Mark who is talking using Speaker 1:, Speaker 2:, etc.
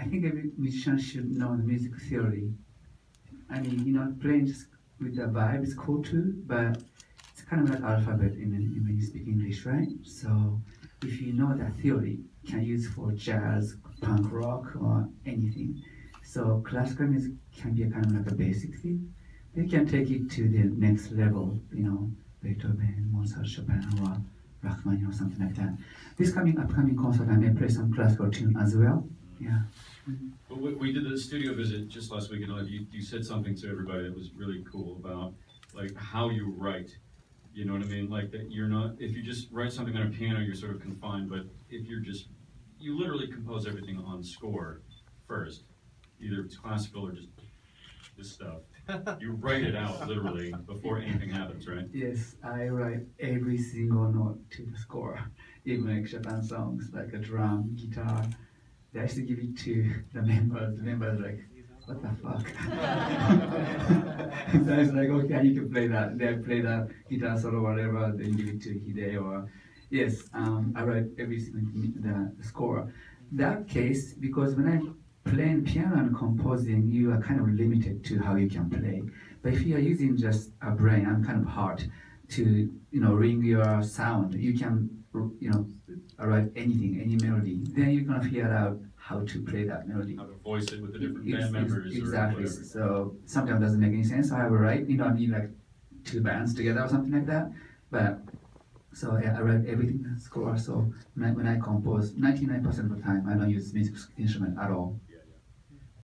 Speaker 1: think every musician should know the music theory. I mean, playing just with the vibe is cool too, but it's kind of like alphabet when you speak English, right? So if you know that theory, you can use for jazz, punk rock, or anything. So classical music can be a kind of like a basic thing. You can take it to the next level, Beethoven, Mozart, Chopin, or Rachmaninoff, something like that. This upcoming concert, I may play some classical tune as well. Yeah.
Speaker 2: Well, we did the studio visit just last week, and you said something to everybody that was really cool about like how you write. You know what I mean? Like that you're not, if you just write something on a piano, you're sort of confined, but if you literally compose everything on score first, either it's classical or just this stuff. You write it out literally before anything happens, right?
Speaker 1: Yes, I write every single note to the score, even like Japan songs, like a drum, guitar. They used to give it to the members. The members like, what the fuck? So I was like, okay, you can play that. They play that guitar solo, whatever. Then give it to Hide or yes. I write every single the score. That case, because when I'm playing piano and composing, you are kind of limited to how you can play. But if you are using just a brain and kind of heart to ring your sound, you can write anything, any melody. Then you're gonna figure out how to play that melody.
Speaker 2: How to voice it with the different band members.
Speaker 1: Exactly.
Speaker 2: Or whatever.
Speaker 1: So sometimes it doesn't make any sense. So I will write, I need like two bands together or something like that. But so yeah, I write everything in the score. So when I compose, 99% of the time I don't use music instrument at all.